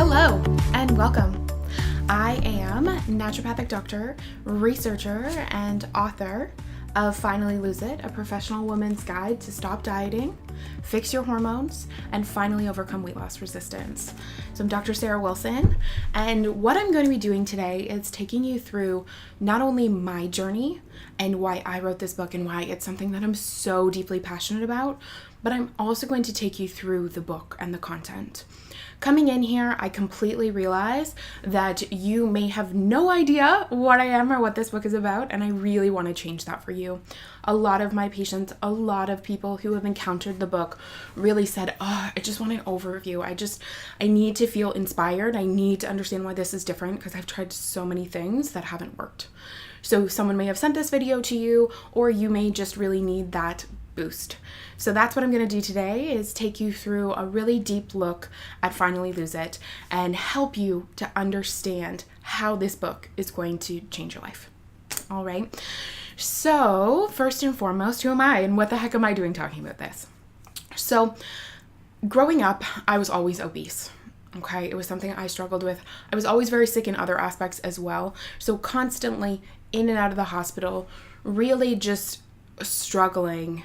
Hello and welcome. I am naturopathic doctor, researcher, and author of Finally Lose It, a professional woman's guide to stop dieting, fix your hormones, and finally overcome weight loss resistance. So I'm Dr. Sarah Wilson, and what I'm going to be doing today is taking you through not only my journey and why I wrote this book and why it's something that I'm so deeply passionate about, but I'm also going to take you through the book and the content. Coming in here, I completely realize that you may have no idea what I am or what this book is about, and I really want to change that for you. A lot of my patients, a lot of people who have encountered the book really said, I just want an overview. I need to feel inspired. I need to understand why this is different because I've tried so many things that haven't worked. So someone may have sent this video to you, or you may just really need that boost. So that's what I'm going to do today, is take you through a really deep look at Finally Lose It and help you to understand how this book is going to change your life. All right. So first and foremost, who am I and what the heck am I doing talking about this? So growing up, I was always obese. Okay. It was something I struggled with. I was always very sick in other aspects as well. So constantly in and out of the hospital, really just struggling,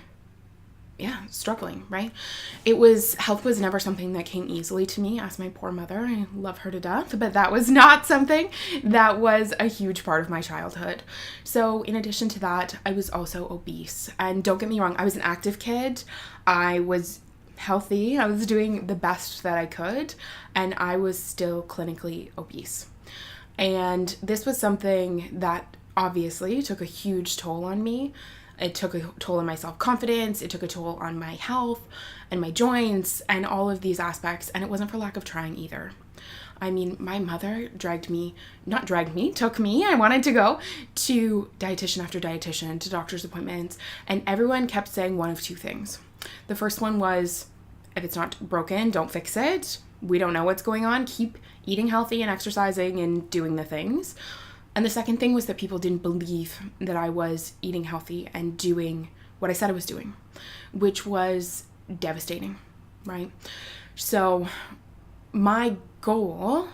right? Health was never something that came easily to me. Ask my poor mother. I love her to death, but that was not something that was a huge part of my childhood. So in addition to that, I was also obese. And don't get me wrong, I was an active kid. I was healthy. I was doing the best that I could, and I was still clinically obese. And this was something that obviously took a huge toll on me. It took a toll on my self-confidence. It took a toll on my health and my joints and all of these aspects. And it wasn't for lack of trying either. I mean, my mother took me. I wanted to go to dietitian after dietitian, to doctor's appointments, and everyone kept saying one of two things. The first one was, if it's not broken, don't fix it. We don't know what's going on. Keep eating healthy and exercising and doing the things. And the second thing was that people didn't believe that I was eating healthy and doing what I said I was doing, which was devastating, right? So my goal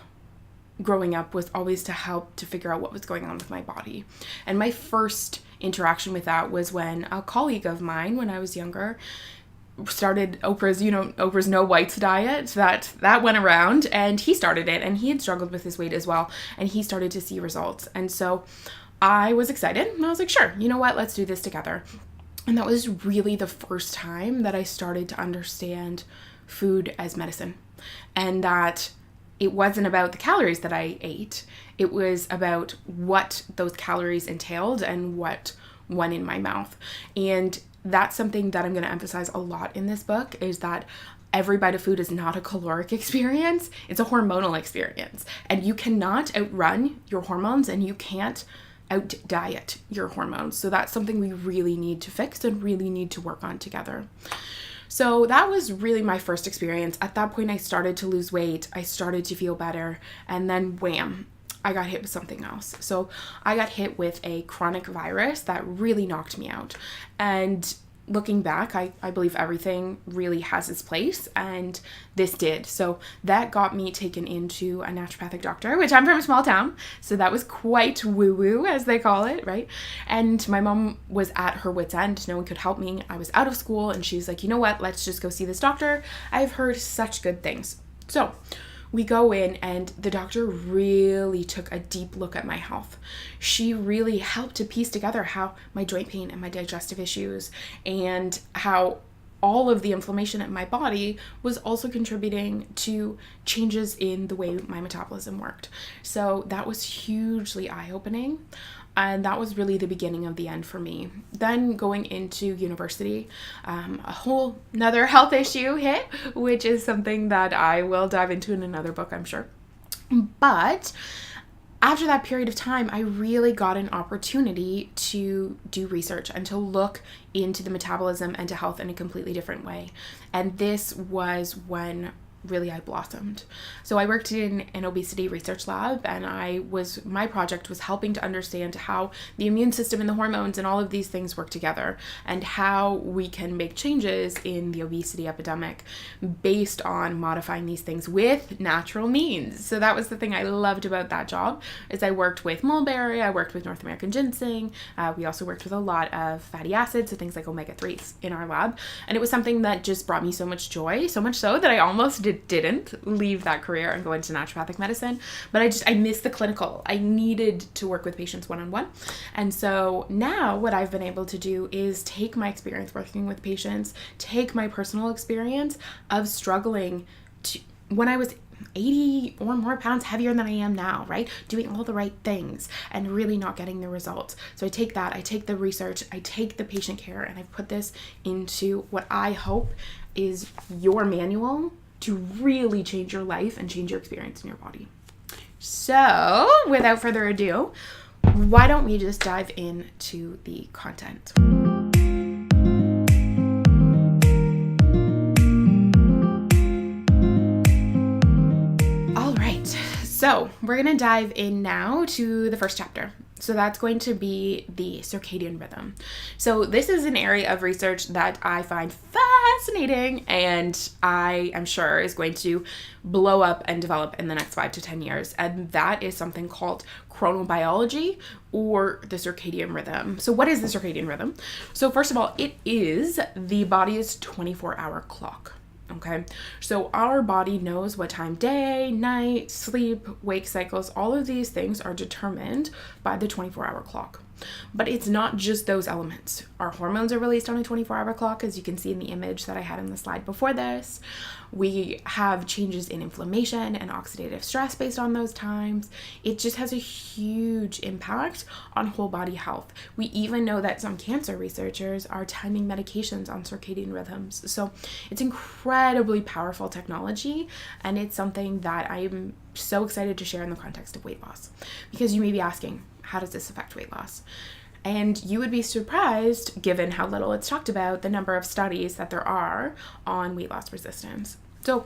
growing up was always to help to figure out what was going on with my body. And my first interaction with that was when a colleague of mine, when I was younger, started Oprah's no whites diet. That went around, and he started it, and he had struggled with his weight as well, and he started to see results. And so I was excited, and I was like, sure, you know what, let's do this together. And that was really the first time that I started to understand food as medicine, and that it wasn't about the calories that I ate. It was about what those calories entailed and what went in my mouth. And that's something that I'm going to emphasize a lot in this book, is that every bite of food is not a caloric experience. It's a hormonal experience. And you cannot outrun your hormones, and you can't out-diet your hormones. So that's something we really need to fix and really need to work on together. So that was really my first experience. At that point, I started to lose weight. I started to feel better. And then wham, I got hit with something else. So I got hit with a chronic virus that really knocked me out. And looking back, I believe everything really has its place, and this did. So that got me taken into a naturopathic doctor, which I'm from a small town, so that was quite woo-woo, as they call it, right? And my mom was at her wit's end. No one could help me. I was out of school, and she's like, you know what? Let's just go see this doctor. I've heard such good things. So we go in, and the doctor really took a deep look at my health. She really helped to piece together how my joint pain and my digestive issues and how all of the inflammation in my body was also contributing to changes in the way my metabolism worked. So that was hugely eye-opening. And that was really the beginning of the end for me. Then going into university, a whole another health issue hit, which is something that I will dive into in another book, I'm sure. But after that period of time, I really got an opportunity to do research and to look into the metabolism and to health in a completely different way. And this was when really I blossomed. So I worked in an obesity research lab, and my project was helping to understand how the immune system and the hormones and all of these things work together, and how we can make changes in the obesity epidemic based on modifying these things with natural means. So that was the thing I loved about that job, is I worked with mulberry, I worked with North American ginseng, we also worked with a lot of fatty acids, so things like omega-3s in our lab, and it was something that just brought me so much joy, so much so that I almost didn't leave that career and go into naturopathic medicine. But I missed the clinical. I needed to work with patients one-on-one. And so now what I've been able to do is take my experience working with patients, take my personal experience of struggling when I was 80 or more pounds heavier than I am now, right? Doing all the right things and really not getting the results. So I take that, I take the research, I take the patient care, and I put this into what I hope is your manual to really change your life and change your experience in your body. So without further ado, why don't we just dive into the content? All right, so we're gonna dive in now to the first chapter. So that's going to be the circadian rhythm. So this is an area of research that I find fascinating, and I am sure is going to blow up and develop in the next 5 to 10 years. And that is something called chronobiology, or the circadian rhythm. So what is the circadian rhythm? So first of all, it is the body's 24-hour clock. Okay, so our body knows what time day, night, sleep, wake cycles, all of these things are determined by the 24-hour clock. But it's not just those elements. Our hormones are released on a 24-hour clock, as you can see in the image that I had in the slide before this. We have changes in inflammation and oxidative stress based on those times. It just has a huge impact on whole body health. We even know that some cancer researchers are timing medications on circadian rhythms. So it's incredibly powerful technology, and it's something that I'm so excited to share in the context of weight loss. Because you may be asking, how does this affect weight loss? And you would be surprised, given how little it's talked about, the number of studies that there are on weight loss resistance. So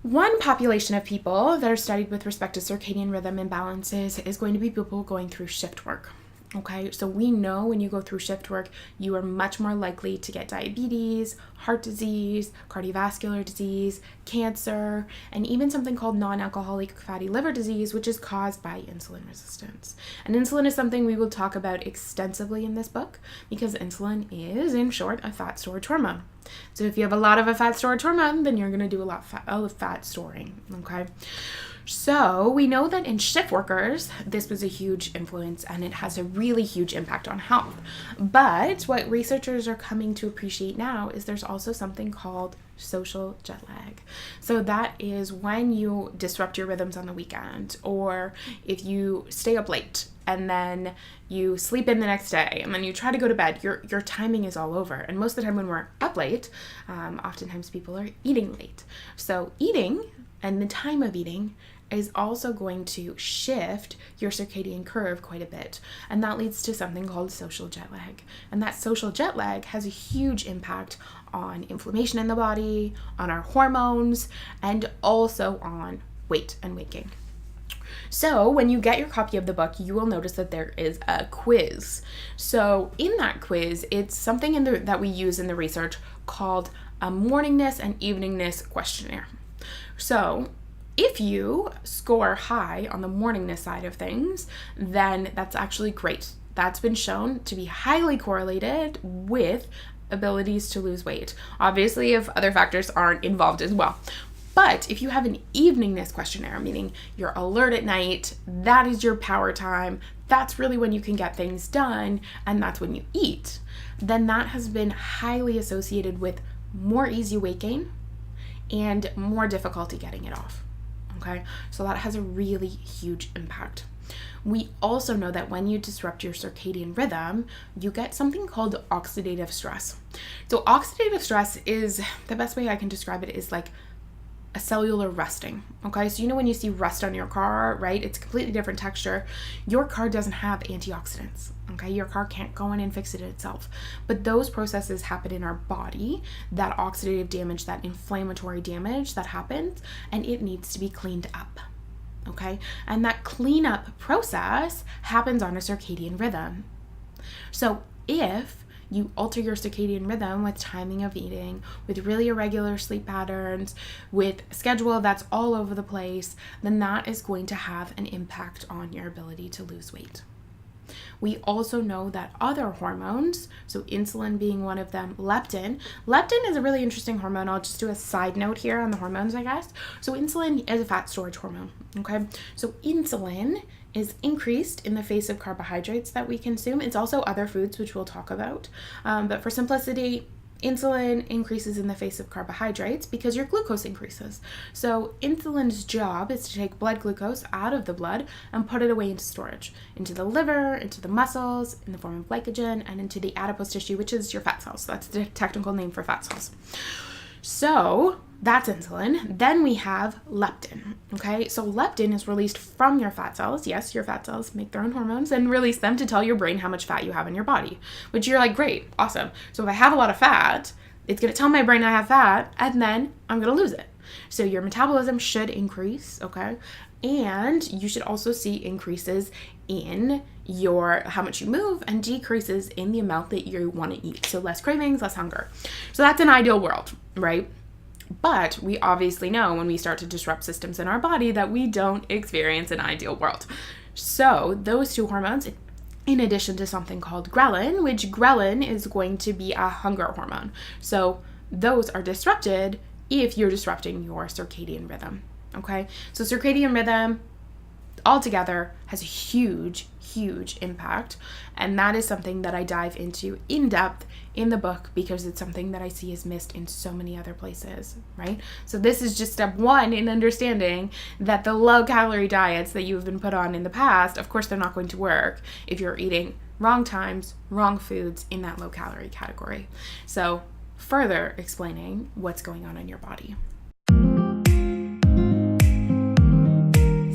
one population of people that are studied with respect to circadian rhythm imbalances is going to be people going through shift work. Okay, so we know when you go through shift work, you are much more likely to get diabetes, heart disease, cardiovascular disease, cancer, and even something called non-alcoholic fatty liver disease, which is caused by insulin resistance. And insulin is something we will talk about extensively in this book, because insulin is, in short, a fat storage hormone. So if you have a lot of a fat storage hormone, then you're going to do a lot of fat storing, okay? So we know that in shift workers, this was a huge influence, and it has a really huge impact on health. But what researchers are coming to appreciate now is there's also something called social jet lag. So that is when you disrupt your rhythms on the weekend, or if you stay up late and then you sleep in the next day and then you try to go to bed, your timing is all over. And most of the time when we're up late, oftentimes people are eating late. So eating and the time of eating is also going to shift your circadian curve quite a bit. And that leads to something called social jet lag. And that social jet lag has a huge impact on inflammation in the body, on our hormones, and also on weight and weight gain. So when you get your copy of the book, you will notice that there is a quiz. So in that quiz, it's something that we use in the research called a morningness and eveningness questionnaire. So if you score high on the morningness side of things, then that's actually great. That's been shown to be highly correlated with abilities to lose weight. Obviously, if other factors aren't involved as well. But if you have an eveningness questionnaire, meaning you're alert at night, that is your power time, that's really when you can get things done, and that's when you eat, then that has been highly associated with more easy weight gain and more difficulty getting it off. Okay, so that has a really huge impact. We also know that when you disrupt your circadian rhythm, you get something called oxidative stress. So oxidative stress is, the best way I can describe it is like a cellular rusting. Okay, so when you see rust on your car, right? It's a completely different texture. Your car doesn't have antioxidants. Okay, your car can't go in and fix it itself. But those processes happen in our body, that oxidative damage, that inflammatory damage that happens, and it needs to be cleaned up. Okay, and that cleanup process happens on a circadian rhythm. So if you alter your circadian rhythm with timing of eating, with really irregular sleep patterns, with a schedule that's all over the place, then that is going to have an impact on your ability to lose weight. We also know that other hormones, so insulin being one of them, leptin is a really interesting hormone. I'll just do a side note here on the hormones, I guess. So insulin is a fat storage hormone, okay? So insulin is increased in the face of carbohydrates that we consume. It's also other foods, which we'll talk about. But for simplicity, insulin increases in the face of carbohydrates because your glucose increases. So insulin's job is to take blood glucose out of the blood and put it away into storage, into the liver, into the muscles, in the form of glycogen, and into the adipose tissue, which is your fat cells. That's the technical name for fat cells. So that's insulin. Then we have leptin, okay? So leptin is released from your fat cells. Yes, your fat cells make their own hormones and release them to tell your brain how much fat you have in your body, which you're like, great, awesome. So if I have a lot of fat, it's going to tell my brain I have fat, and then I'm going to lose it. So your metabolism should increase, okay? And you should also see increases in how much you move and decreases in the amount that you want to eat. So less cravings, less hunger. So that's an ideal world, right? But we obviously know when we start to disrupt systems in our body that we don't experience an ideal world. So those two hormones, in addition to something called ghrelin, which ghrelin is going to be a hunger hormone. So those are disrupted if you're disrupting your circadian rhythm. Okay, so circadian rhythm altogether has a huge impact, and that is something that I dive into in depth in the book because it's something that I see is missed in so many other places, right? So this is just step one in understanding that the low-calorie diets that you've been put on in the past, of course, they're not going to work if you're eating wrong times, wrong foods in that low-calorie category. So further explaining what's going on in your body.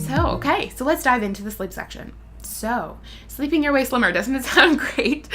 Okay, so let's dive into the sleep section. So, sleeping your way slimmer, doesn't it sound great?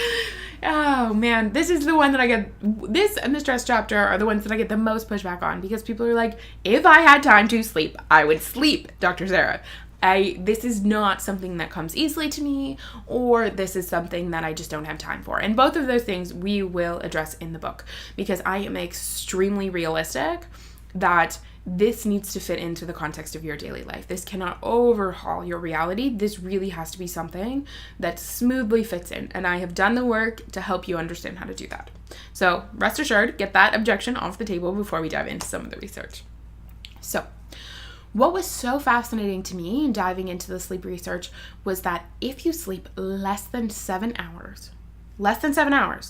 Oh man, this is the one that I get, this and the stress chapter are the ones that I get the most pushback on because people are like, if I had time to sleep, I would sleep, Dr. Sarah. This is not something that comes easily to me, or this is something that I just don't have time for. And both of those things we will address in the book because I am extremely realistic that this needs to fit into the context of your daily life. This cannot overhaul your reality. This really has to be something that smoothly fits in. And I have done the work to help you understand how to do that. So rest assured, get that objection off the table before we dive into some of the research. So what was so fascinating to me in diving into the sleep research was that if you sleep less than 7 hours,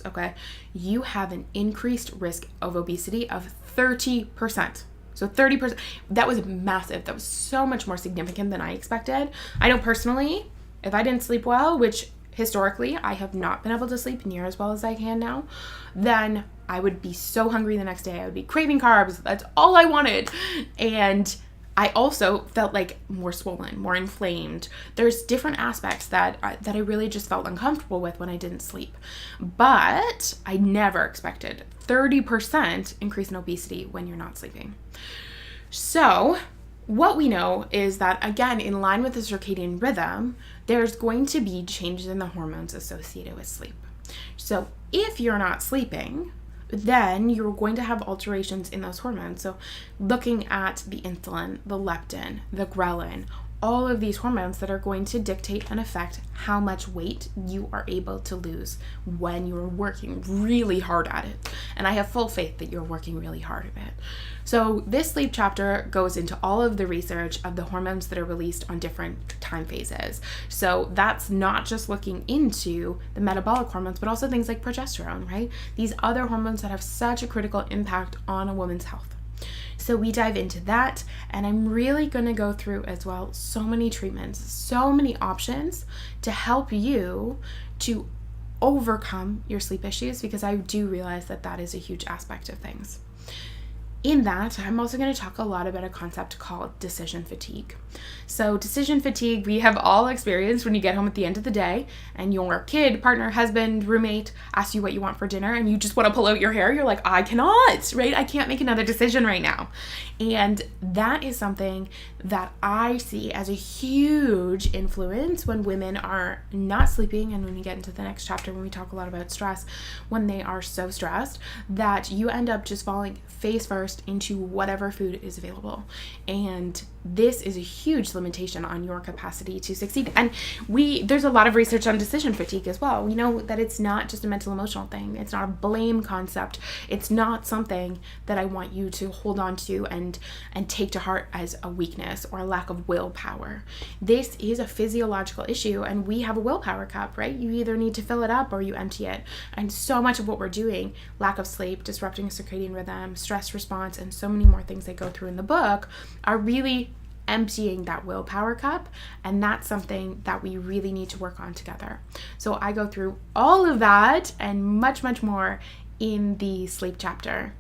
okay, you have an increased risk of obesity of 30%. So 30%, that was massive. That was so much more significant than I expected. I know personally, if I didn't sleep well, which historically I have not been able to sleep near as well as I can now, then I would be so hungry the next day. I would be craving carbs. That's all I wanted. And I also felt like more swollen, more inflamed. There's different aspects that I really just felt uncomfortable with when I didn't sleep. But I never expected 30% increase in obesity when you're not sleeping. So what we know is that, again, in line with the circadian rhythm, there's going to be changes in the hormones associated with sleep. So if you're not sleeping, then you're going to have alterations in those hormones. So looking at the insulin, the leptin, the ghrelin, all of these hormones that are going to dictate and affect how much weight you are able to lose when you're working really hard at it. And I have full faith that you're working really hard at it. So this sleep chapter goes into all of the research of the hormones that are released on different time phases. So that's not just looking into the metabolic hormones, but also things like progesterone, right? These other hormones that have such a critical impact on a woman's health. So we dive into that, and I'm really going to go through as well so many treatments, so many options to help you to overcome your sleep issues, because I do realize that that is a huge aspect of things. In that, I'm also going to talk a lot about a concept called decision fatigue. So decision fatigue, we have all experienced when you get home at the end of the day and your kid, partner, husband, roommate asks you what you want for dinner and you just want to pull out your hair. You're like, I cannot, right? I can't make another decision right now. And that is something that I see as a huge influence when women are not sleeping, and when we get into the next chapter, when we talk a lot about stress, when they are so stressed that you end up just falling face first into whatever food is available. And this is a huge limitation on your capacity to succeed. And there's a lot of research on decision fatigue as well. We know that it's not just a mental emotional thing. It's not a blame concept. It's not something that I want you to hold on to and take to heart as a weakness or a lack of willpower. This is a physiological issue, and we have a willpower cup, right? You either need to fill it up or you empty it. And so much of what we're doing, lack of sleep, disrupting a circadian rhythm, stress response, and so many more things I go through in the book are really emptying that willpower cup, and that's something that we really need to work on together. So I go through all of that and much, much more in the sleep chapter.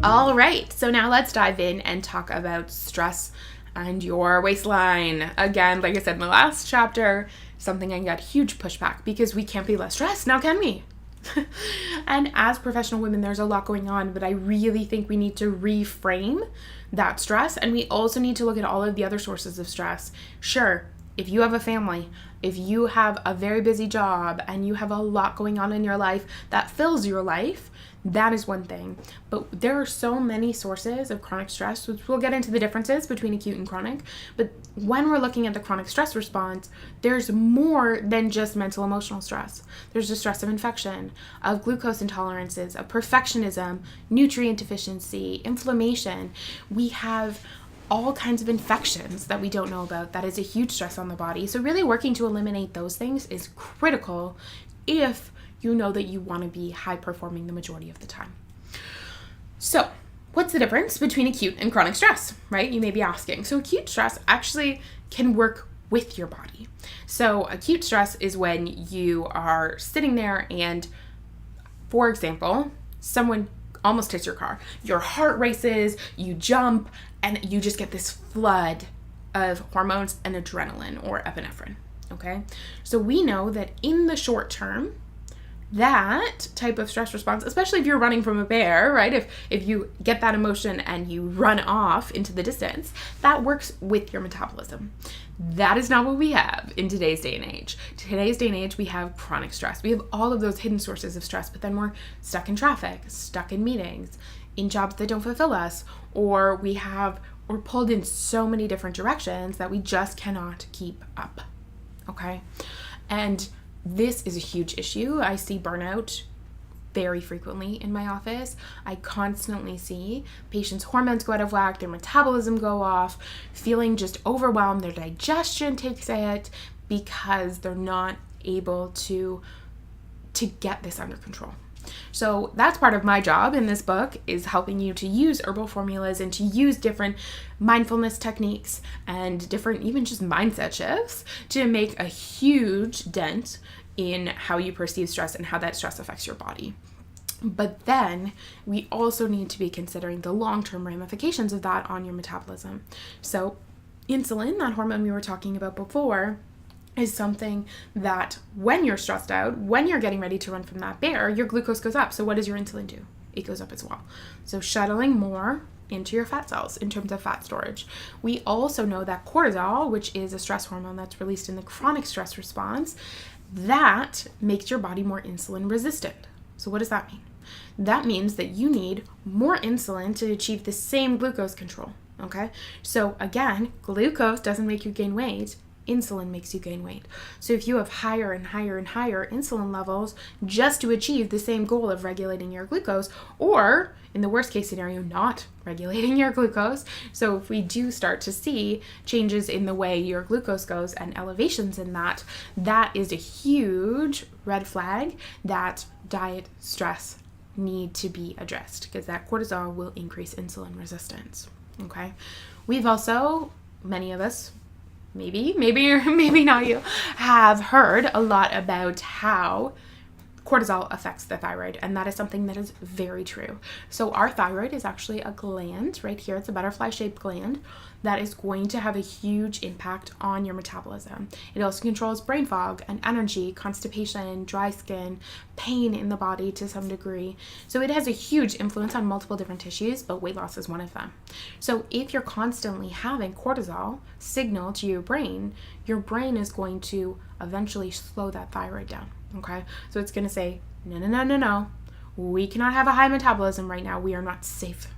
All right, so now let's dive in and talk about stress and your waistline. Again, like I said in the last chapter, something I got huge pushback because we can't be less stressed, now can we? And as professional women, there's a lot going on, but I really think we need to reframe that stress, and we also need to look at all of the other sources of stress. Sure, if you have a family, if you have a very busy job, and you have a lot going on in your life that fills your life, that is one thing. But there are so many sources of chronic stress, which we'll get into the differences between acute and chronic. But when we're looking at the chronic stress response, there's more than just mental emotional stress. There's the stress of infection, of glucose intolerances, of perfectionism, nutrient deficiency, inflammation. We have all kinds of infections that we don't know about. That is a huge stress on the body. So really working to eliminate those things is critical if you know that you want to be high performing the majority of the time. So what's the difference between acute and chronic stress, right? You may be asking. So acute stress actually can work with your body. So acute stress is when you are sitting there and, for example, someone almost hits your car. Your heart races, you jump, and you just get this flood of hormones and adrenaline or epinephrine, okay? So we know that in the short term, that type of stress response, especially if you're running from a bear, right? If you get that emotion and you run off into the distance, that works with your metabolism. That is not what we have in today's day and age. Today's day and age, we have chronic stress. We have all of those hidden sources of stress, but then we're stuck in traffic, stuck in meetings, in jobs that don't fulfill us, or we're pulled in so many different directions that we just cannot keep up, okay? And this is a huge issue. I see burnout very frequently in my office. I constantly see patients' hormones go out of whack, their metabolism go off, feeling just overwhelmed, their digestion takes a hit because they're not able to get this under control. So that's part of my job in this book, is helping you to use herbal formulas and to use different mindfulness techniques and different even just mindset shifts to make a huge dent in how you perceive stress and how that stress affects your body. But then we also need to be considering the long-term ramifications of that on your metabolism. So insulin, that hormone we were talking about before, is something that when you're stressed out, when you're getting ready to run from that bear, your glucose goes up. So what does your insulin do? It goes up as well. So shuttling more into your fat cells in terms of fat storage. We also know that cortisol, which is a stress hormone that's released in the chronic stress response, that makes your body more insulin resistant. So what does that mean? That means that you need more insulin to achieve the same glucose control, okay? So again, glucose doesn't make you gain weight. Insulin makes you gain weight. So if you have higher and higher and higher insulin levels just to achieve the same goal of regulating your glucose, or in the worst case scenario, not regulating your glucose. So if we do start to see changes in the way your glucose goes and elevations in that, that is a huge red flag that diet stress need to be addressed, because that cortisol will increase insulin resistance, okay? We've also, many of us, maybe not you, have heard a lot about how cortisol affects the thyroid, and that is something that is very true. So our thyroid is actually a gland right here. It's a butterfly-shaped gland that is going to have a huge impact on your metabolism. It also controls brain fog and energy, constipation, dry skin, pain in the body to some degree. So it has a huge influence on multiple different tissues, but weight loss is one of them. So if you're constantly having cortisol signal to your brain is going to eventually slow that thyroid down, okay? So it's going to say, no, we cannot have a high metabolism right now. We are not safe.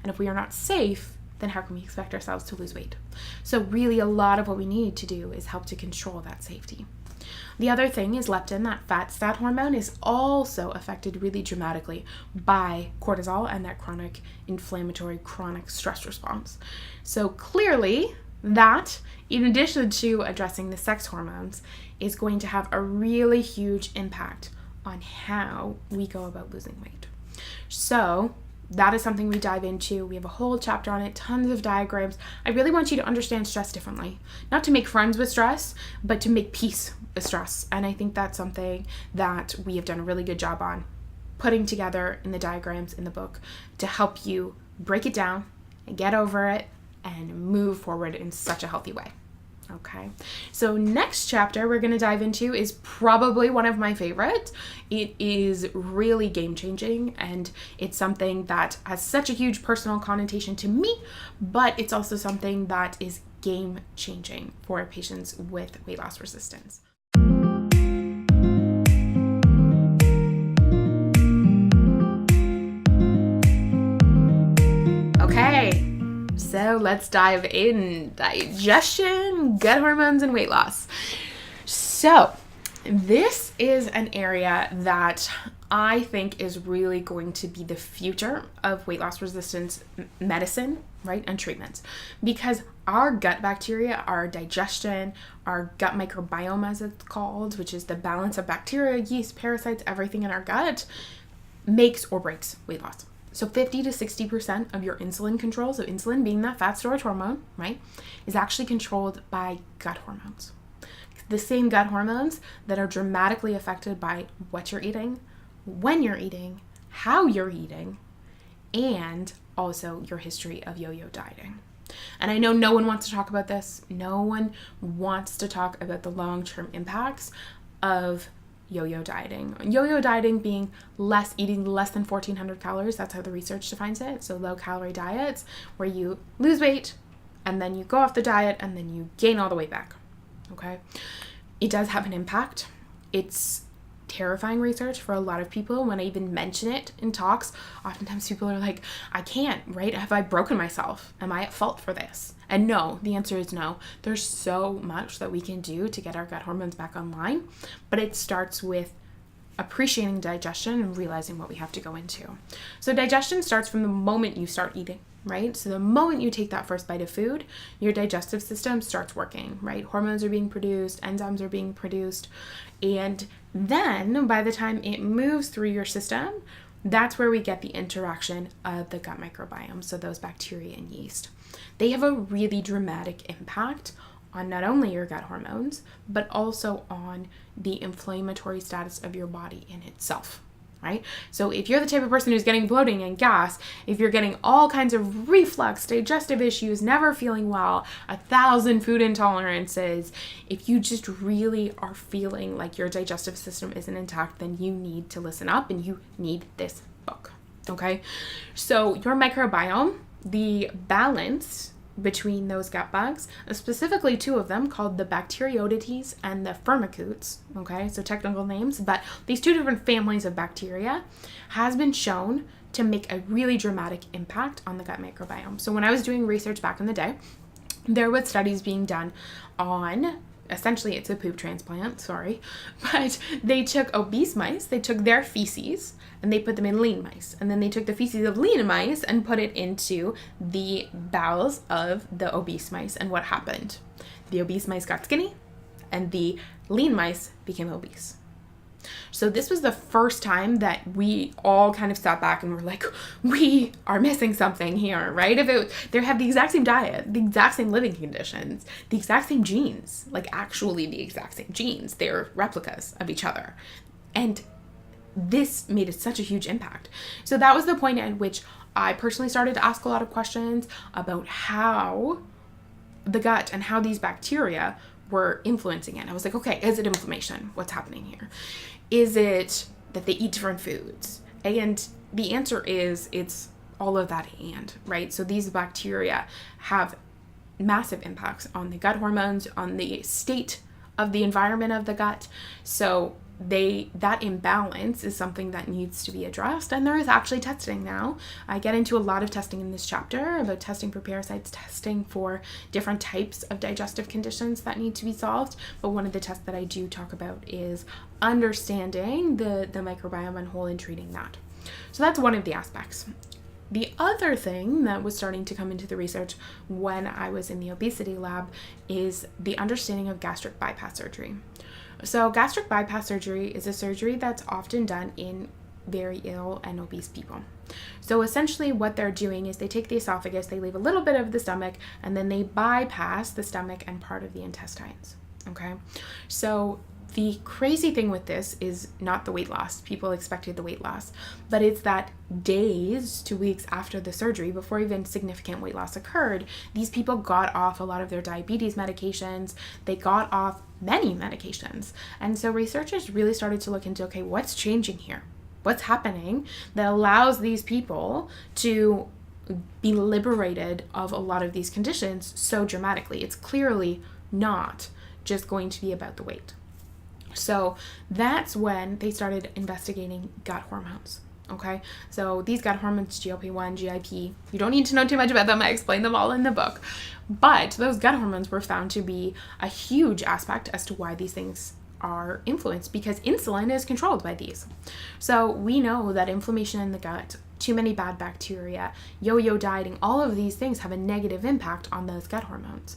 And if we are not safe, then how can we expect ourselves to lose weight? So really a lot of what we need to do is help to control that safety. The other thing is leptin, that fat hormone, is also affected really dramatically by cortisol and that chronic inflammatory, chronic stress response. So clearly that, in addition to addressing the sex hormones, is going to have a really huge impact on how we go about losing weight. So that is something we dive into. We have a whole chapter on it, tons of diagrams. I really want you to understand stress differently. Not to make friends with stress, but to make peace with stress. And I think that's something that we have done a really good job on putting together in the diagrams in the book to help you break it down and get over it and move forward in such a healthy way. Okay, so next chapter we're going to dive into is probably one of my favorite. It is really game-changing, and it's something that has such a huge personal connotation to me, but it's also something that is game-changing for patients with weight loss resistance. Okay. So let's dive in. Digestion, gut hormones, and weight loss. So this is an area that I think is really going to be the future of weight loss resistance medicine, right, and treatments. Because our gut bacteria, our digestion, our gut microbiome as it's called, which is the balance of bacteria, yeast, parasites, everything in our gut, makes or breaks weight loss. So 50 to 60% of your insulin control, so insulin being that fat storage hormone, right, is actually controlled by gut hormones. The same gut hormones that are dramatically affected by what you're eating, when you're eating, how you're eating, and also your history of yo-yo dieting. And I know no one wants to talk about this. No one wants to talk about the long-term impacts of yo-yo dieting. Yo-yo dieting being eating less than 1,400 calories. That's how the research defines it. So low-calorie diets where you lose weight and then you go off the diet and then you gain all the weight back. Okay? It does have an impact. It's terrifying research for a lot of people. When I even mention it in talks, oftentimes people are like, I can't, right? Have I broken myself? Am I at fault for this? And no, the answer is no. There's so much that we can do to get our gut hormones back online, but it starts with appreciating digestion and realizing what we have to go into. So digestion starts from the moment you start eating, right? So the moment you take that first bite of food, your digestive system starts working, right? Hormones are being produced, enzymes are being produced, and then by the time it moves through your system, that's where we get the interaction of the gut microbiome, so those bacteria and yeast. They have a really dramatic impact on not only your gut hormones, but also on the inflammatory status of your body in itself, right? So if you're the type of person who's getting bloating and gas, if you're getting all kinds of reflux, digestive issues, never feeling well, 1,000 food intolerances, if you just really are feeling like your digestive system isn't intact, then you need to listen up and you need this book, okay? So your microbiome, the balance between those gut bugs, specifically two of them called the Bacteroidetes and the Firmicutes, okay, so technical names, but these two different families of bacteria has been shown to make a really dramatic impact on the gut microbiome. So when I was doing research back in the day, there was studies being done on, essentially it's a poop transplant, but they took obese mice, they took their feces, and they put them in lean mice. And then they took the feces of lean mice and put it into the bowels of the obese mice. And what happened? The obese mice got skinny, and the lean mice became obese. So this was the first time that we all kind of sat back and were like, we are missing something here, right? They have the exact same diet, the exact same living conditions, the exact same genes, like actually the exact same genes. They're replicas of each other. And this made such a huge impact. So that was the point at which I personally started to ask a lot of questions about how the gut and how these bacteria were influencing it. I was like, okay, is it inflammation? What's happening here? Is it that they eat different foods? And the answer is it's all of that right? So these bacteria have massive impacts on the gut hormones, on the state of the environment of the gut. So that imbalance is something that needs to be addressed, and there is actually testing now. I get into a lot of testing in this chapter about testing for parasites, testing for different types of digestive conditions that need to be solved, but one of the tests that I do talk about is understanding the microbiome and whole and treating that. So that's one of the aspects. The other thing that was starting to come into the research when I was in the obesity lab is the understanding of gastric bypass surgery. So gastric bypass surgery is a surgery that's often done in very ill and obese people. So essentially what they're doing is they take the esophagus, they leave a little bit of the stomach, and then they bypass the stomach and part of the intestines. Okay? So the crazy thing with this is not the weight loss. People expected the weight loss, but it's that days to weeks after the surgery, before even significant weight loss occurred, these people got off a lot of their diabetes medications. They got off many medications. And so researchers really started to look into, okay, what's changing here? What's happening that allows these people to be liberated of a lot of these conditions so dramatically? It's clearly not just going to be about the weight. So that's when they started investigating gut hormones. Okay, so these gut hormones, GLP-1, GIP, you don't need to know too much about them. I explain them all in the book. But those gut hormones were found to be a huge aspect as to why these things are influenced, because insulin is controlled by these. So we know that inflammation in the gut, too many bad bacteria, yo-yo dieting, all of these things have a negative impact on those gut hormones.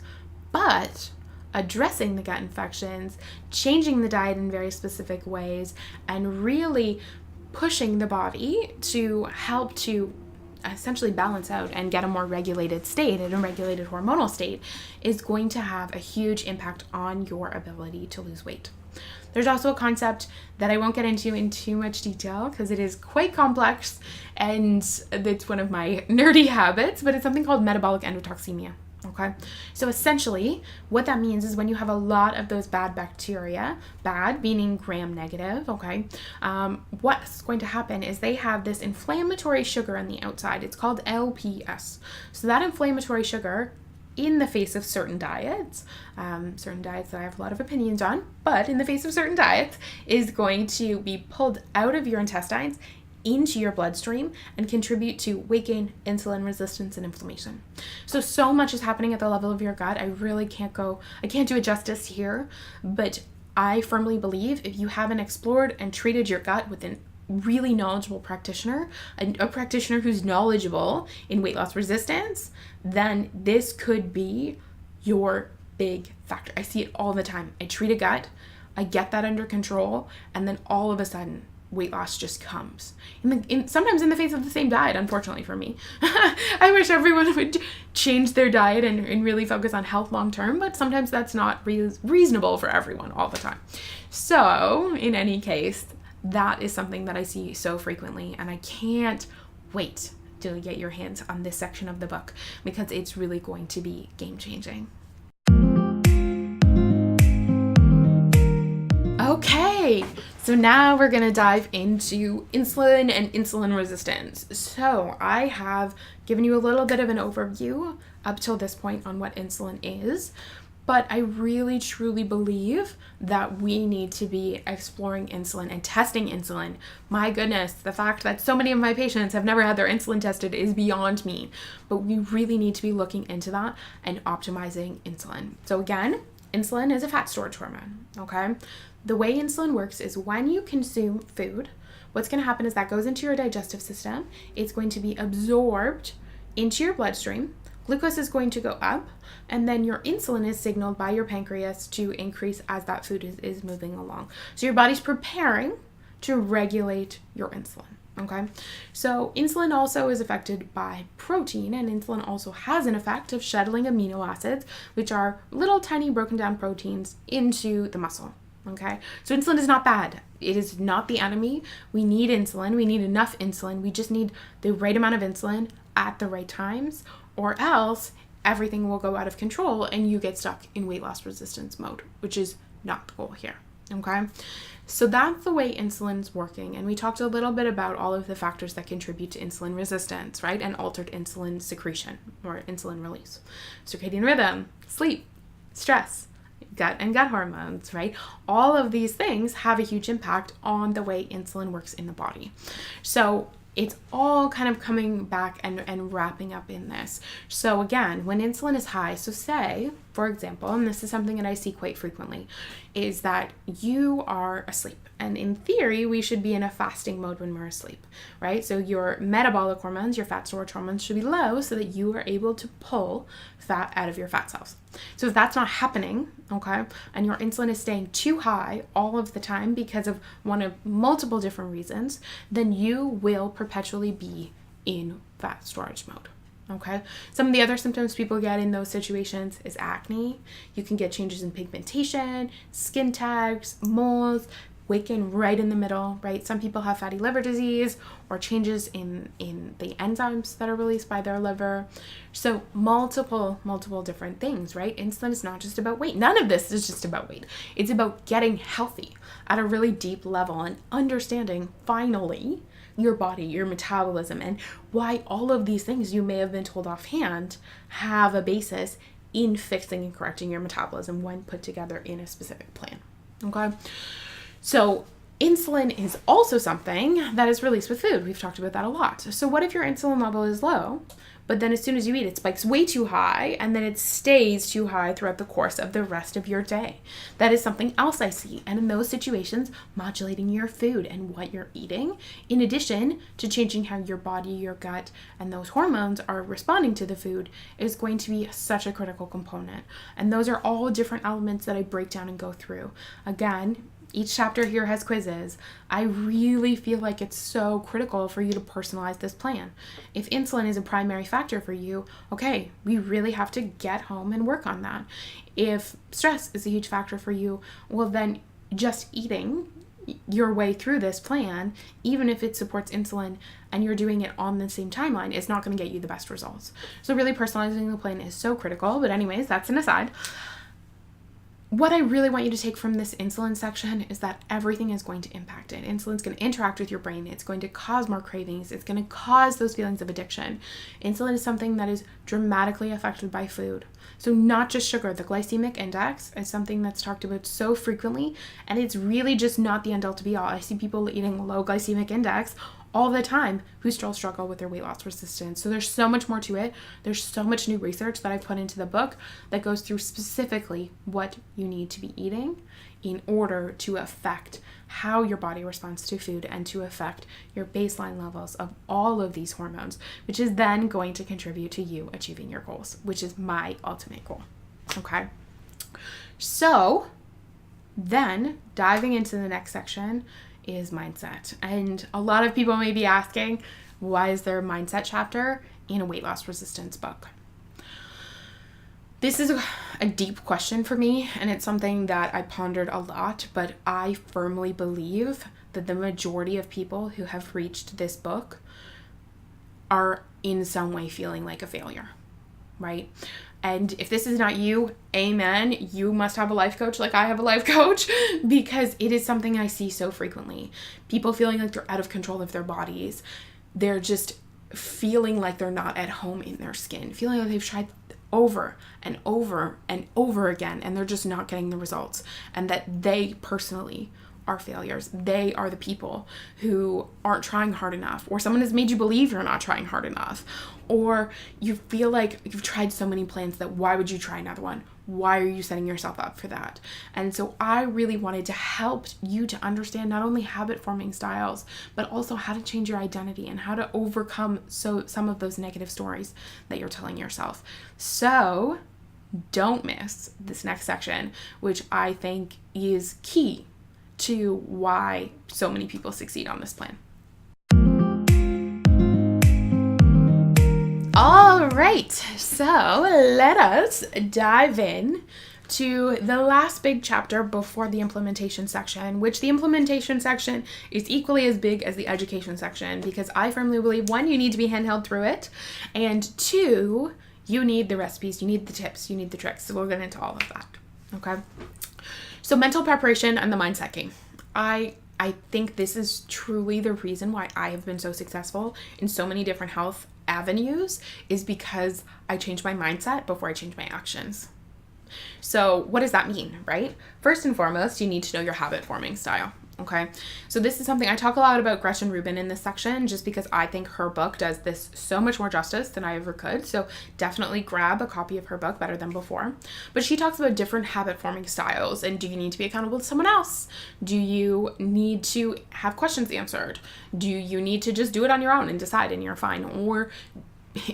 But addressing the gut infections, changing the diet in very specific ways, and really pushing the body to help to essentially balance out and get a more regulated state and a regulated hormonal state is going to have a huge impact on your ability to lose weight. There's also a concept that I won't get into in too much detail because it is quite complex and it's one of my nerdy habits, but it's something called metabolic endotoxemia. Okay, so essentially what that means is when you have a lot of those bad bacteria, bad meaning gram negative, okay, what's going to happen is they have this inflammatory sugar on the outside. It's called LPS. So that inflammatory sugar, in the face of certain diets that I have a lot of opinions on, but in the face of certain diets, is going to be pulled out of your intestines into your bloodstream and contribute to weight gain, insulin resistance, and inflammation. So much is happening at the level of your gut. I really can't do it justice here, but I firmly believe if you haven't explored and treated your gut with a really knowledgeable practitioner, a practitioner who's knowledgeable in weight loss resistance, then this could be your big factor. I see it all the time. I treat a gut, I get that under control, and then all of a sudden weight loss just comes. Sometimes in the face of the same diet, unfortunately for me. I wish everyone would change their diet and really focus on health long term, but sometimes that's not reasonable for everyone all the time. So in any case, that is something that I see so frequently, and I can't wait to get your hands on this section of the book because it's really going to be game changing. Okay, so now we're going to dive into insulin and insulin resistance. So I have given you a little bit of an overview up till this point on what insulin is, but I really truly believe that we need to be exploring insulin and testing insulin. My goodness, the fact that so many of my patients have never had their insulin tested is beyond me, but we really need to be looking into that and optimizing insulin. So again, insulin is a fat storage hormone, okay? The way insulin works is when you consume food, what's going to happen is that goes into your digestive system. It's going to be absorbed into your bloodstream. Glucose is going to go up, and then your insulin is signaled by your pancreas to increase as that food is moving along. So your body's preparing to regulate your insulin. Okay, so insulin also is affected by protein, and insulin also has an effect of shuttling amino acids, which are little tiny broken down proteins, into the muscle. Okay, so insulin is not bad. It is not the enemy. We need insulin. We need enough insulin. We just need the right amount of insulin at the right times, or else everything will go out of control and you get stuck in weight loss resistance mode, which is not the goal here. Okay, so that's the way insulin's working. And we talked a little bit about all of the factors that contribute to insulin resistance, right? And altered insulin secretion or insulin release, circadian rhythm, sleep, stress, gut and gut hormones, right? All of these things have a huge impact on the way insulin works in the body. So it's all kind of coming back and wrapping up in this. So again, when insulin is high, so say, for example, and this is something that I see quite frequently, is that you are asleep. And in theory, we should be in a fasting mode when we're asleep, right? So your metabolic hormones, your fat storage hormones should be low so that you are able to pull fat out of your fat cells. So if that's not happening, okay, and your insulin is staying too high all of the time because of one of multiple different reasons, then you will perpetually be in fat storage mode. Okay. Some of the other symptoms people get in those situations is acne. You can get changes in pigmentation, skin tags, moles, weight gain right in the middle, right? Some people have fatty liver disease or changes in the enzymes that are released by their liver. So multiple different things, right? Insulin is not just about weight. None of this is just about weight. It's about getting healthy at a really deep level and understanding finally your body, your metabolism, and why all of these things you may have been told offhand have a basis in fixing and correcting your metabolism when put together in a specific plan. Okay? So insulin is also something that is released with food. We've talked about that a lot. So what if your insulin level is low, but then as soon as you eat, it spikes way too high, and then it stays too high throughout the course of the rest of your day? That is something else I see. And in those situations, modulating your food and what you're eating, in addition to changing how your body, your gut, and those hormones are responding to the food, is going to be such a critical component. And those are all different elements that I break down and go through. Again, each chapter here has quizzes. I really feel like it's so critical for you to personalize this plan. If insulin is a primary factor for you, okay, we really have to get home and work on that. If stress is a huge factor for you, well then just eating your way through this plan, even if it supports insulin and you're doing it on the same timeline, is not going to get you the best results. So really personalizing the plan is so critical. But anyways, that's an aside. What I really want you to take from this insulin section is that everything is going to impact it. Insulin's going to interact with your brain. It's going to cause more cravings. It's going to cause those feelings of addiction. Insulin is something that is dramatically affected by food. So not just sugar. The glycemic index is something that's talked about so frequently, and it's really just not the end all to be all. I see people eating low glycemic index all the time who still struggle with their weight loss resistance. So there's so much more to it. There's so much new research that I've put into the book that goes through specifically what you need to be eating in order to affect how your body responds to food and to affect your baseline levels of all of these hormones, which is then going to contribute to you achieving your goals, which is my ultimate goal. Okay? So then diving into the next section is mindset. And a lot of people may be asking, why is there a mindset chapter in a weight loss resistance book? This is a deep question for me, and it's something that I pondered a lot, but I firmly believe that the majority of people who have reached this book are in some way feeling like a failure, right? And if this is not you, amen, you must have a life coach like I have a life coach, because it is something I see so frequently. People feeling like they're out of control of their bodies. They're just feeling like they're not at home in their skin, feeling like they've tried over and over and over again, and they're just not getting the results, and that they personally are failures. They are the people who aren't trying hard enough, or someone has made you believe you're not trying hard enough, or you feel like you've tried so many plans that why would you try another one? Why are you setting yourself up for that? And so I really wanted to help you to understand not only habit forming styles, but also how to change your identity and how to overcome some of those negative stories that you're telling yourself. So don't miss this next section, which I think is key to why so many people succeed on this plan. All right, so let us dive in to the last big chapter before the implementation section, which the implementation section is equally as big as the education section, because I firmly believe, one, you need to be handheld through it, and two, you need the recipes, you need the tips, you need the tricks. So we'll get into all of that. Okay. So mental preparation and the mindset game. I think this is truly the reason why I have been so successful in so many different health avenues, is because I changed my mindset before I changed my actions. So what does that mean, right? First and foremost, you need to know your habit forming style. Okay. So this is something I talk a lot about Gretchen Rubin in this section, just because I think her book does this so much more justice than I ever could. So definitely grab a copy of her book, Better Than Before. But she talks about different habit forming styles. And do you need to be accountable to someone else? Do you need to have questions answered? Do you need to just do it on your own and decide and you're fine? Or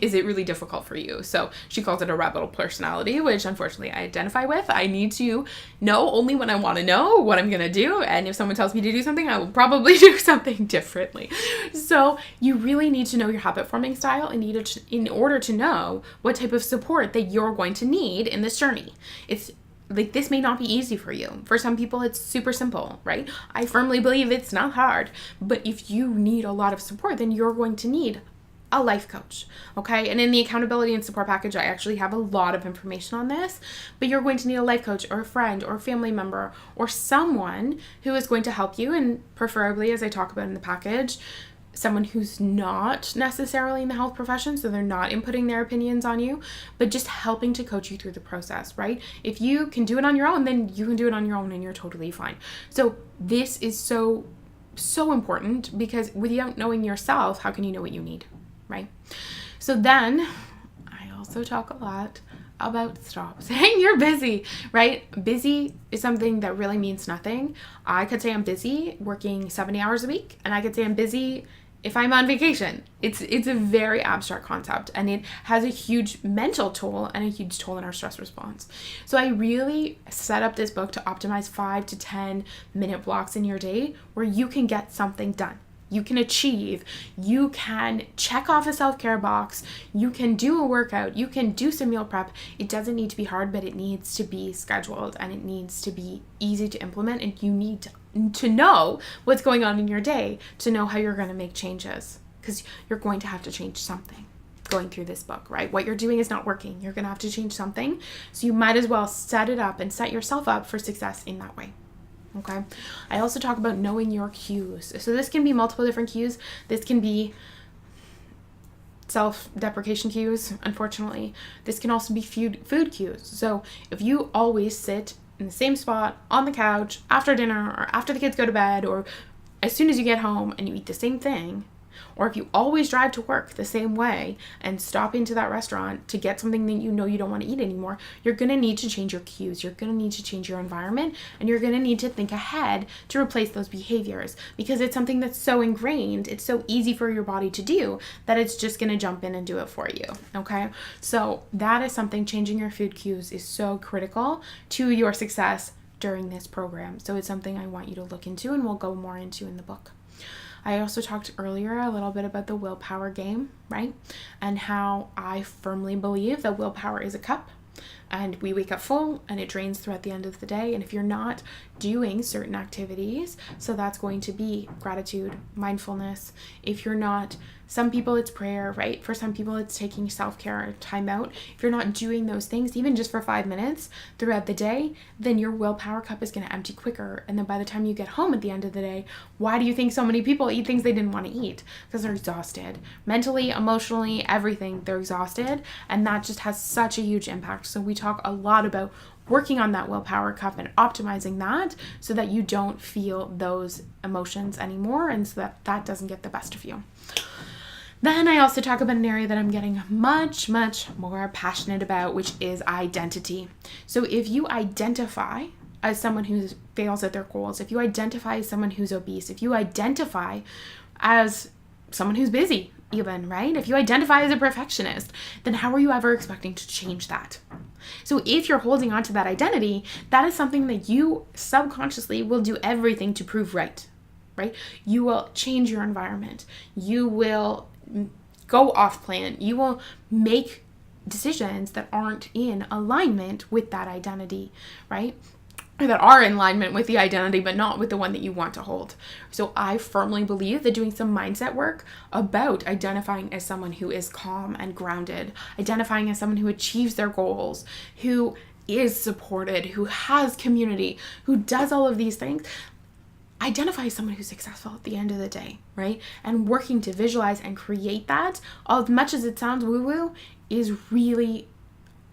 is it really difficult for you? So she calls it a rebel personality, which unfortunately I identify with. I need to know only when I want to know what I'm going to do. And if someone tells me to do something, I will probably do something differently. So you really need to know your habit forming style in order to know what type of support that you're going to need in this journey. It's like, this may not be easy for you. For some people, it's super simple, right? I firmly believe it's not hard. But if you need a lot of support, then you're going to need a life coach, okay? And in the accountability and support package, I actually have a lot of information on this, but you're going to need a life coach or a friend or a family member or someone who is going to help you, and preferably, as I talk about in the package, someone who's not necessarily in the health profession, so they're not inputting their opinions on you, but just helping to coach you through the process, right? If you can do it on your own, then you can do it on your own and you're totally fine. So this is so important, because without knowing yourself, how can you know what you need? Right? So then I also talk a lot about stop saying you're busy, right? Busy is something that really means nothing. I could say I'm busy working 70 hours a week, and I could say I'm busy if I'm on vacation. It's a very abstract concept, and it has a huge mental toll and a huge toll in our stress response. So I really set up this book to optimize 5 to 10 minute blocks in your day where you can get something done. You can achieve, you can check off a self-care box, you can do a workout, you can do some meal prep. It doesn't need to be hard, but it needs to be scheduled and it needs to be easy to implement, and you need to know what's going on in your day to know how you're going to make changes, because you're going to have to change something going through this book, right? What you're doing is not working. You're going to have to change something. So you might as well set it up and set yourself up for success in that way. Okay. I also talk about knowing your cues. So this can be multiple different cues. This can be self-deprecation cues, unfortunately. This can also be food cues. So if you always sit in the same spot on the couch after dinner or after the kids go to bed or as soon as you get home and you eat the same thing, or if you always drive to work the same way and stop into that restaurant to get something that you know you don't want to eat anymore, you're going to need to change your cues. You're going to need to change your environment, and you're going to need to think ahead to replace those behaviors, because it's something that's so ingrained, it's so easy for your body to do that it's just going to jump in and do it for you. Okay. So that is something, changing your food cues is so critical to your success during this program. So it's something I want you to look into, and we'll go more into in the book. I also talked earlier a little bit about the willpower game, right? And how I firmly believe that willpower is a cup, and we wake up full and it drains throughout the end of the day. And if you're not doing certain activities, so that's going to be gratitude, mindfulness. If you're not, some people it's prayer, right? For some people it's taking self-care time out. If you're not doing those things, even just for 5 minutes throughout the day, then your willpower cup is going to empty quicker. And then by the time you get home at the end of the day, why do you think so many people eat things they didn't want to eat? Because they're exhausted. Mentally, emotionally, everything, they're exhausted. And that just has such a huge impact. So we talk a lot about working on that willpower cup and optimizing that so that you don't feel those emotions anymore, and so that that doesn't get the best of you. Then I also talk about an area that I'm getting much, much more passionate about, which is identity. So if you identify as someone who fails at their goals, if you identify as someone who's obese, if you identify as someone who's busy even, right? If you identify as a perfectionist, then how are you ever expecting to change that? So if you're holding on to that identity, that is something that you subconsciously will do everything to prove right? You will change your environment. You will go off plan. You will make decisions that aren't in alignment with that identity, right? Or that are in alignment with the identity, but not with the one that you want to hold. So I firmly believe that doing some mindset work about identifying as someone who is calm and grounded, identifying as someone who achieves their goals, who is supported, who has community, who does all of these things, identify as someone who's successful at the end of the day, right? And working to visualize and create that, as much as it sounds woo-woo, is really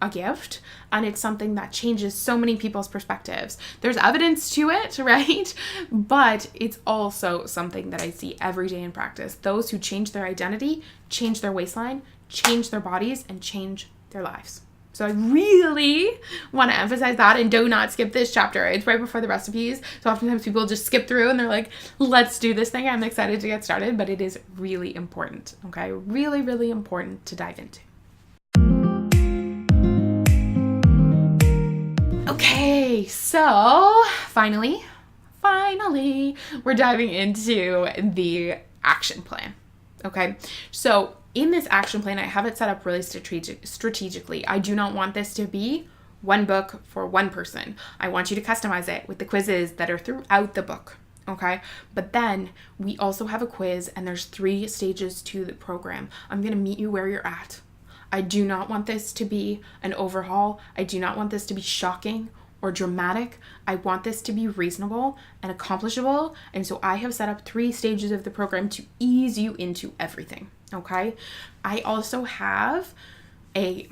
a gift, and it's something that changes so many people's perspectives. There's evidence to it, right? But it's also something that I see every day in practice. Those who change their identity, change their waistline, change their bodies, and change their lives. So I really want to emphasize that, and do not skip this chapter. It's right before the recipes. So oftentimes people just skip through and they're like, let's do this thing. I'm excited to get started, but it is really important, okay? Really, really important to dive into. Okay, so finally, we're diving into the action plan. Okay, so in this action plan, I have it set up really strategically. I do not want this to be one book for one person. I want you to customize it with the quizzes that are throughout the book. Okay, but then we also have a quiz, and there's 3 stages to the program. I'm going to meet you where you're at. I do not want this to be an overhaul. I do not want this to be shocking or dramatic. I want this to be reasonable and accomplishable. And so I have set up 3 stages of the program to ease you into everything. Okay. I also have a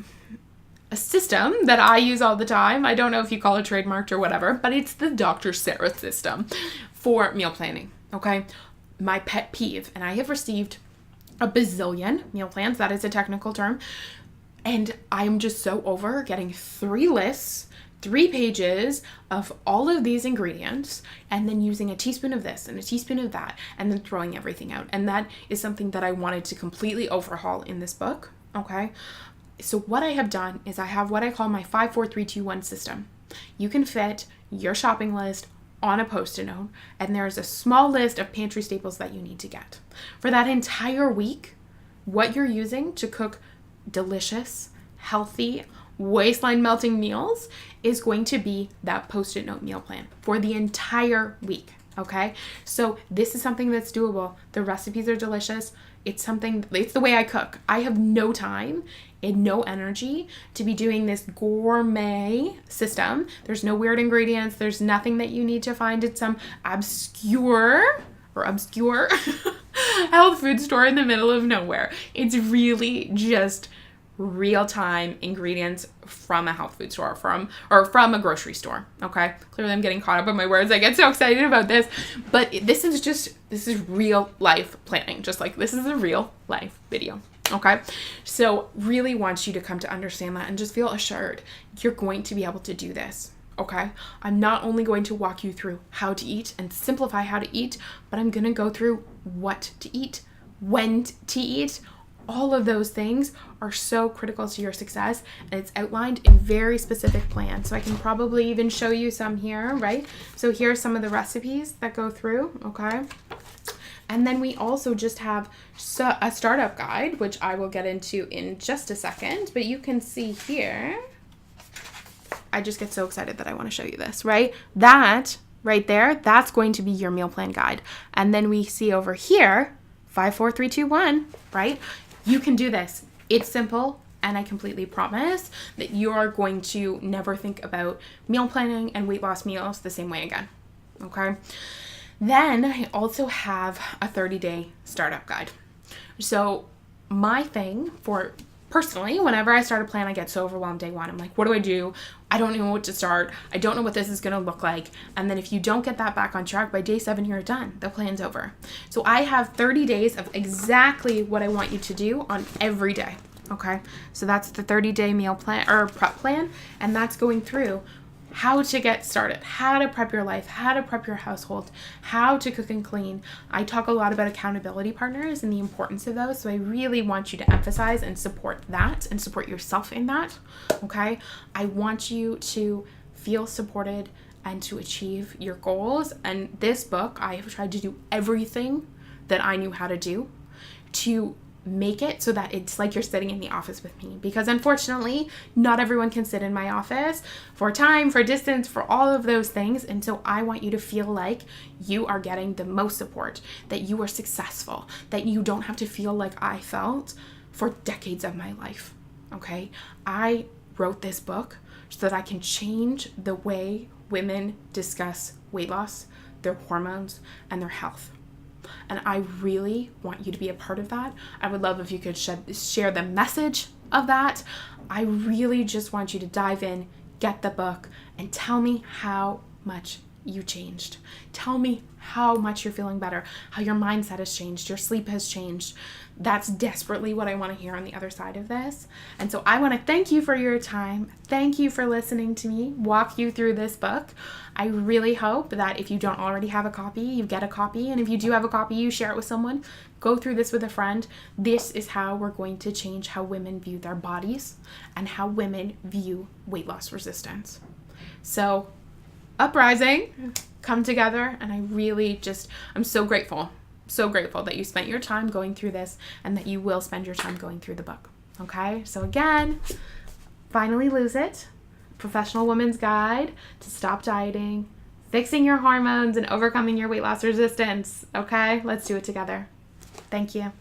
system that I use all the time. I don't know if you call it trademarked or whatever, but it's the Dr.Sarah system for meal planning. Okay. My pet peeve, and I have received a bazillion meal plans. That is a technical term. And I'm just so over getting 3 lists, 3 pages of all of these ingredients, and then using a teaspoon of this and a teaspoon of that, and then throwing everything out. And that is something that I wanted to completely overhaul in this book. Okay. So what I have done is I have what I call my 5, 4, 3, 2, 1 system. You can fit your shopping list on a Post-it note, and there's a small list of pantry staples that you need to get. For that entire week, what you're using to cook delicious, healthy, waistline melting meals is going to be that Post-it note meal plan for the entire week. Okay, so this is something that's doable. The recipes are delicious. It's the way I cook. I have no time and no energy to be doing this gourmet system. There's no weird ingredients. There's nothing that you need to find at some obscure health food store in the middle of nowhere. It's really just real-time ingredients from a health food store, from a grocery store. Okay, clearly I'm getting caught up in my words. I get so excited about this, but this is real life planning. Just like this is a real life video. Okay, so really want you to come to understand that and just feel assured you're going to be able to do this. Okay, I'm not only going to walk you through how to eat and simplify how to eat, but I'm going to go through what to eat, when to eat. All of those things are so critical to your success, and it's outlined in very specific plans. So I can probably even show you some here, right? So here are some of the recipes that go through, okay? And then we also just have a startup guide, which I will get into in just a second, but you can see here, I just get so excited that I want to show you this, right? That right there, that's going to be your meal plan guide. And then we see over here, 5, 4, 3, 2, 1, right? You can do this. It's simple, and I completely promise that you are going to never think about meal planning and weight loss meals the same way again, okay? Then I also have a 30-day startup guide. So my thing for personally, whenever I start a plan, I get so overwhelmed day 1. I'm like, what do I do? I don't know what to start. I don't know what this is going to look like. And then if you don't get that back on track, by day 7, you're done. The plan's over. So I have 30 days of exactly what I want you to do on every day. Okay. So that's the 30-day meal plan or prep plan. And that's going through how to get started, how to prep your life, how to prep your household, how to cook and clean. I talk a lot about accountability partners and the importance of those. So I really want you to emphasize and support that and support yourself in that. Okay. I want you to feel supported and to achieve your goals. And this book, I have tried to do everything that I knew how to do to make it so that it's like you're sitting in the office with me, because unfortunately not everyone can sit in my office for time, for distance, for all of those things. And so I want you to feel like you are getting the most support, that you are successful, that you don't have to feel like I felt for decades of my life. Okay, I wrote this book so that I can change the way women discuss weight loss, their hormones, and their health. And I really want you to be a part of that. I would love if you could share the message of that. I really just want you to dive in, get the book, and tell me how much you changed. Tell me how much you're feeling better, how your mindset has changed, your sleep has changed. That's desperately what I want to hear on the other side of this. And so I want to thank you for your time. Thank you for listening to me walk you through this book. I really hope that if you don't already have a copy, you get a copy. And if you do have a copy, you share it with someone. Go through this with a friend. This is how we're going to change how women view their bodies and how women view weight loss resistance. So uprising, come together. And I really I'm so grateful that you spent your time going through this and that you will spend your time going through the book. Okay, so again, Finally Lose It, Professional Woman's Guide to Stop Dieting, Fixing Your Hormones, and Overcoming Your Weight Loss Resistance. Okay, let's do it together. Thank you.